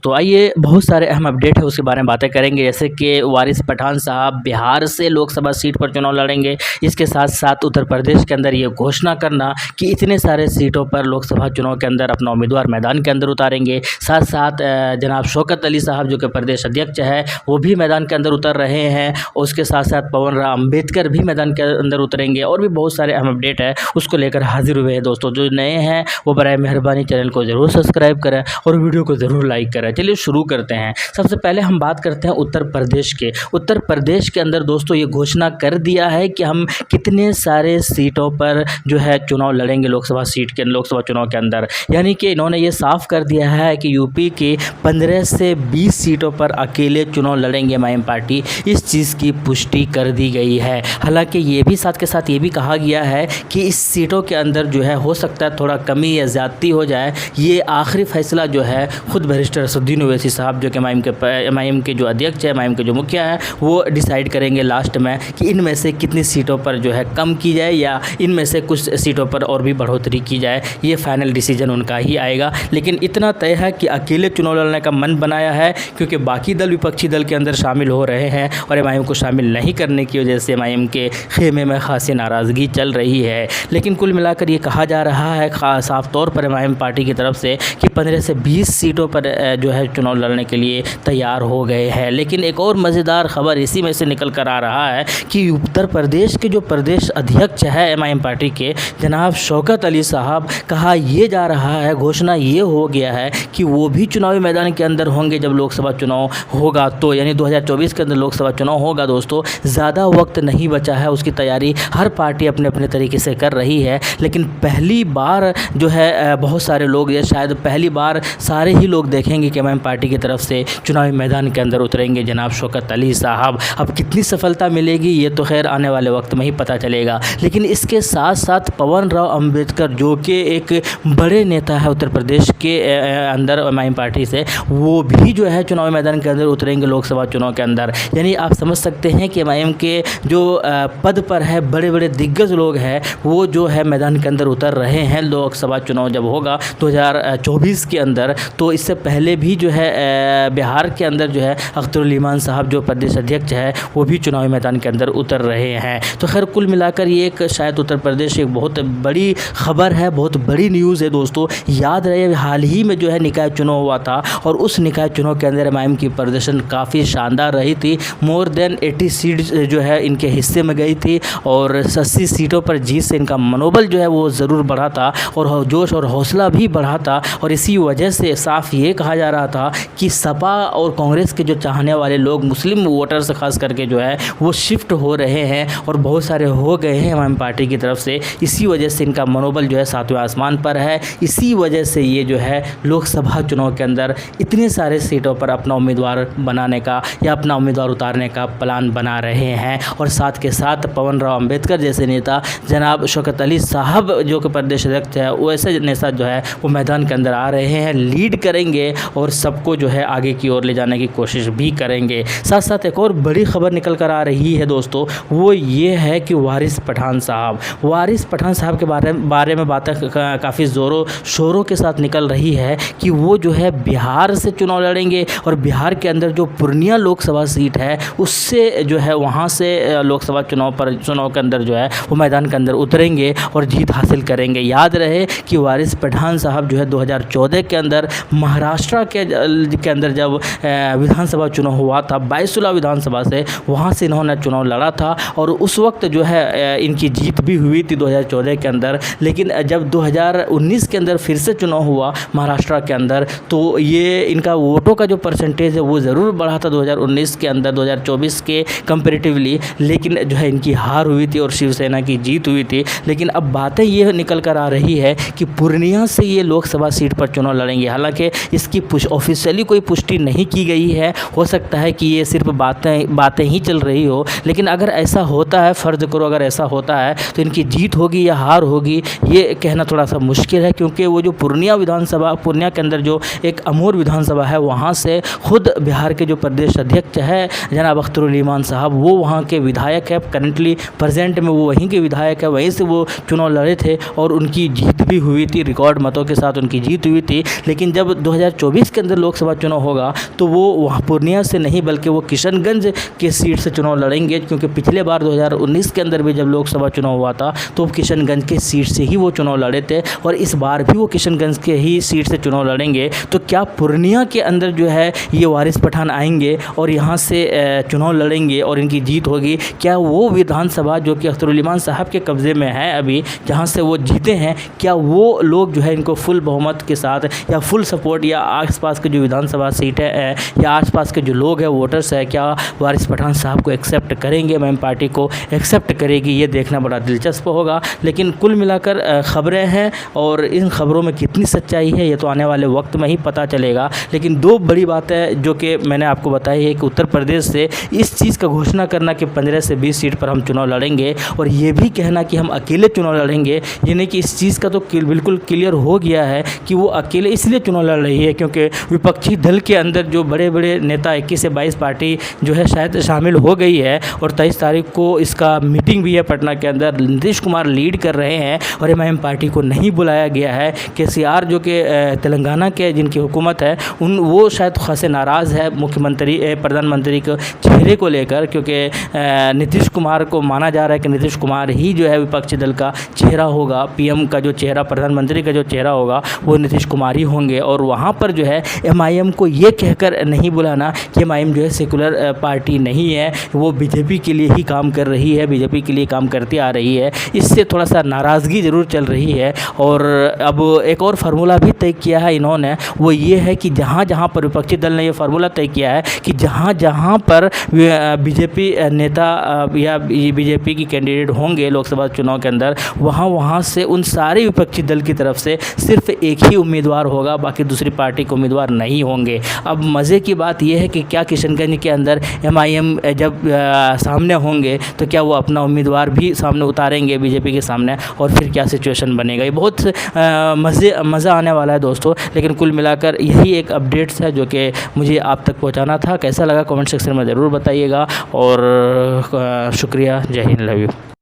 दोस्तों, आइए बहुत सारे अहम अपडेट है उसके बारे में बातें करेंगे। जैसे कि वारिस पठान साहब बिहार से लोकसभा सीट पर चुनाव लड़ेंगे। इसके साथ साथ उत्तर प्रदेश के अंदर ये घोषणा करना कि इतने सारे सीटों पर लोकसभा चुनाव के अंदर अपना उम्मीदवार मैदान के अंदर उतारेंगे। साथ साथ जनाब शौकत अली साहब जो कि प्रदेश अध्यक्ष है वो भी मैदान के अंदर उतर रहे हैं। उसके साथ साथ पवन राव अम्बेडकर भी मैदान के अंदर उतरेंगे और भी बहुत सारे अहम अपडेट है उसको लेकर हाजिर हुए हैं। दोस्तों जो नए हैं वो बराए मेहरबानी चैनल को ज़रूर सब्सक्राइब करें और वीडियो को ज़रूर लाइक करें। चलिए शुरू करते हैं। सबसे पहले हम बात करते हैं उत्तर प्रदेश के। उत्तर प्रदेश के अंदर दोस्तों ये घोषणा कर दिया है कि हम कितने सारे सीटों पर जो है चुनाव लड़ेंगे लोकसभा चुनाव के अंदर। यानी कि इन्होंने ये साफ कर दिया है कि यूपी के 15 से 20 सीटों पर अकेले चुनाव लड़ेंगे एमआईएम पार्टी। इस चीज़ की पुष्टि कर दी गई है। हालांकि ये भी साथ के साथ ये भी कहा गया है कि इस सीटों के अंदर जो है हो सकता है थोड़ा कमी या ज़्यादती हो जाए। ये आखिरी फैसला जो है खुद बैरिस्टर असदुद्दीन ओवैसी साहब जो कि एमआईएम के जो अध्यक्ष है, एमआईएम के जो मुखिया हैं, वो डिसाइड करेंगे लास्ट में कि इनमें से कितनी सीटों पर जो है कम की जाए या इनमें से कुछ सीटों पर और भी बढ़ोतरी की जाए। ये फाइनल डिसीजन उनका ही आएगा। लेकिन इतना तय है कि अकेले चुनाव लड़ने का मन बनाया है क्योंकि बाकी दल विपक्षी दल के अंदर शामिल हो रहे हैं और एमआईएम को शामिल नहीं करने की वजह से एमआईएम के खेमे में खासी नाराज़गी चल रही है। लेकिन कुल मिलाकर ये कहा जा रहा है साफ तौर पर एमआईएम पार्टी की तरफ से कि 15 से 20 सीटों पर जो है चुनाव लड़ने के लिए तैयार हो गए हैं। लेकिन एक और मज़ेदार खबर इसी में से निकल कर आ रहा है कि उत्तर प्रदेश के जो प्रदेश अध्यक्ष है एमआईएम पार्टी के जनाब शौकत अली साहब, कहा यह जा रहा है, घोषणा ये हो गया है कि वो भी चुनावी मैदान के अंदर होंगे जब लोकसभा चुनाव होगा। तो यानी 2024 के अंदर लोकसभा चुनाव होगा। दोस्तों ज़्यादा वक्त नहीं बचा है, उसकी तैयारी हर पार्टी अपने अपने तरीके से कर रही है। लेकिन पहली बार जो है बहुत सारे लोग, या शायद पहली बार सारे ही लोग देखेंगे कि एमआईएम पार्टी की तरफ से चुनावी मैदान के अंदर उतरेंगे जनाब शौकत अली साहब। अब कितनी सफलता मिलेगी ये तो खैर आने वाले वक्त में ही पता चलेगा। लेकिन इसके साथ साथ पवन राव अम्बेडकर जो कि एक बड़े नेता है उत्तर प्रदेश के अंदर एमआईएम पार्टी से, वो भी जो है चुनावी मैदान के अंदर उतरेंगे लोकसभा चुनाव के अंदर। यानी आप समझ सकते हैं कि एमआईएम के जो पद पर है बड़े बड़े दिग्गज लोग हैं वो जो है मैदान के अंदर उतर रहे हैं। लोकसभा चुनाव जब होगा 2024 के अंदर, तो इससे पहले भी जो है बिहार के अंदर जो है अख्तरुल ईमान साहब जो प्रदेश अध्यक्ष है वो भी चुनावी मैदान के अंदर उतर रहे हैं। तो खैर कुल मिलाकर ये एक शायद उत्तर प्रदेश एक बहुत बड़ी खबर है, बहुत बड़ी न्यूज़ है। दोस्तों याद रहे हाल ही में जो है निकाय चुनाव हुआ था और उस निकाय चुनाव के अंदर एमआईएम की प्रदर्शन काफ़ी शानदार रही थी। मोर देन 80 सीट जो है इनके हिस्से में गई थी और 80 सीटों पर जीत से इनका मनोबल जो है वो ज़रूर बढ़ा था और जोश और हौसला भी बढ़ा था। और इसी वजह से साफ ये कहा जा रहा था कि सपा और कांग्रेस के जो चाहने वाले लोग, मुस्लिम वोटर्स खास करके जो है वो शिफ्ट हो रहे हैं और बहुत सारे हो गए हैं एमआईएम पार्टी की तरफ से। इसी वजह से इनका मनोबल जो है सातवें आसमान पर है। इसी वजह से ये जो है लोकसभा चुनाव के अंदर इतने सारे सीटों पर अपना उम्मीदवार बनाने का या अपना उम्मीदवार उतारने का प्लान बना रहे हैं। और साथ के साथ पवन राव अम्बेडकर जैसे नेता, जनाब शौकत अली साहब जो कि प्रदेश अध्यक्ष है, वैसे नेता जो है वो मैदान के अंदर आ रहे हैं, लीड करेंगे और सबको जो है आगे की ओर ले जाने की कोशिश भी करेंगे। साथ साथ एक और बड़ी खबर निकल कर आ रही है दोस्तों, वो ये है कि वारिस पठान साहब के बारे में बातें काफ़ी ज़ोरों शोरों के साथ निकल रही है कि वो जो है बिहार से चुनाव लड़ेंगे और बिहार के अंदर जो पूर्णिया लोकसभा सीट है उससे जो है वहाँ से लोकसभा चुनाव के अंदर जो है वो मैदान के अंदर उतरेंगे और जीत हासिल करेंगे। याद रहे कि वारिस पठान साहब जो है 2014 के अंदर महाराष्ट्र के अंदर जब विधानसभा चुनाव हुआ था, बायसुला विधानसभा से, वहाँ से इन्होंने चुनाव लड़ा था और उस वक्त जो है इनकी जीत भी हुई थी 2014 के अंदर। लेकिन जब 2019 के अंदर फिर से चुनाव हुआ महाराष्ट्र के अंदर, तो ये इनका वोटों का जो परसेंटेज है वो ज़रूर बढ़ा था 2019 के अंदर 2024 के कंपेरेटिवली। लेकिन जो है इनकी हार हुई थी और शिवसेना की जीत हुई थी। लेकिन अब बातें ये निकल कर आ रही है कि पूर्णिया से ये लोकसभा सीट पर चुनाव लड़ेंगे। हालांकि इसकी ऑफिशियली कोई पुष्टि नहीं की गई है, हो सकता है कि ये सिर्फ बातें ही चल रही हो। लेकिन अगर ऐसा होता है, फ़र्ज़ करो अगर ऐसा होता है, तो इनकी जीत होगी या हार होगी ये कहना थोड़ा सा मुश्किल है। क्योंकि वो जो पूर्णिया के अंदर जो एक अमूर विधानसभा है, वहाँ से खुद बिहार के जो प्रदेश अध्यक्ष है जनाब अख्तरुल ईमान साहब, वो वहाँ के विधायक है। करंटली प्रेजेंट में वो वहीं के विधायक है, वहीं से वो चुनाव लड़े थे और उनकी जीत भी हुई थी, रिकॉर्ड मतों के साथ उनकी जीत हुई थी। लेकिन जब 2024 के अंदर लोकसभा चुनाव होगा तो वो वहाँ पूर्णिया से नहीं बल्कि वो किशनगंज के सीट से चुनाव लड़ेंगे, क्योंकि पिछले बार 2019 के अंदर भी जब लोकसभा चुनाव हुआ था तो किशनगंज के सीट से ही वो चुनाव लड़े थे और इस बार भी वो किशनगंज के ही सीट से चुनाव लड़ेंगे। तो क्या पूर्णिया के अंदर जो है ये वारिस पठान आएंगे और यहाँ से चुनाव लड़ेंगे और इनकी जीत होगी? क्या वो विधानसभा जो कि अख्तरुल ईमान साहब के कब्ज़े में है अभी, जहाँ से वो जीते हैं, क्या वो लोग जो है इनको फुल बहुमत के साथ या फुल सपोर्ट या आसपास के जो विधानसभा सीटें हैं या आसपास के जो लोग हैं वोटर्स हैं, क्या वारिस पठान साहब को एक्सेप्ट करेंगे, एमआईएम पार्टी को एक्सेप्ट करेगी? ये देखना बड़ा दिलचस्प होगा। लेकिन कुल मिलाकर ख़बरें हैं और इन ख़बरों में कितनी सच्चाई है ये तो आने वाले वक्त में ही पता चलेगा। लेकिन दो बड़ी बातें जो कि मैंने आपको बताई है कि उत्तर प्रदेश से इस चीज़ का घोषणा करना कि 15 से 20 सीट पर हम चुनाव लड़ेंगे और ये भी कहना कि हम अकेले चुनाव लड़ेंगे, यानी कि इस चीज़ का तो बिल्कुल क्लियर हो गया है कि वो अकेले इसलिए चुनाव लड़ रही है क्योंकि विपक्षी दल के अंदर जो बड़े बड़े नेता 21 से 22 पार्टी जो है शायद शामिल हो गई है और 23 तारीख को इसका मीटिंग भी है पटना के अंदर। नीतीश कुमार लीड कर रहे हैं और एमआईएम पार्टी को नहीं बुलाया गया है। केसीआर जो कि तेलंगाना के जिनकी हुकूमत है वो शायद खासे नाराज़ है मुख्यमंत्री प्रधानमंत्री के चेहरे को लेकर, क्योंकि नीतीश कुमार को माना जा रहा है कि नीतीश कुमार ही जो है विपक्षी दल का चेहरा होगा, पीएम का जो चेहरा, प्रधानमंत्री का जो चेहरा होगा वो नीतीश कुमार ही होंगे। और वहाँ पर जो है एमआईएम को ये कहकर नहीं बुलाना कि एमआईएम जो है सेकुलर पार्टी नहीं है, वो बीजेपी के लिए ही काम कर रही है, बीजेपी के लिए काम करती आ रही है, इससे थोड़ा सा नाराज़गी ज़रूर चल रही है। और अब एक और फार्मूला भी तय किया है इन्होंने, वो ये है कि जहाँ जहाँ पर विपक्षी दल ने ये फार्मूला तय किया है कि जहाँ जहाँ पर बीजेपी नेता या बीजेपी की कैंडिडेट होंगे लोकसभा चुनाव के अंदर, वहाँ से उन सारे विपक्षी दल की तरफ से सिर्फ एक ही उम्मीदवार होगा, बाकी दूसरी पार्टी के उम्मीदवार नहीं होंगे। अब मज़े की बात यह है कि क्या किशनगंज के अंदर एमआईएम जब सामने होंगे तो क्या वो अपना उम्मीदवार भी सामने उतारेंगे बीजेपी के सामने, और फिर क्या सिचुएशन बनेगा? ये बहुत मज़ा आने वाला है दोस्तों। लेकिन कुल मिलाकर यही एक अपडेट्स है जो कि मुझे आप तक पहुंचाना था। कैसा लगा कमेंट सेक्शन में ज़रूर बताइएगा और शुक्रिया। जय हिंद, लव यू।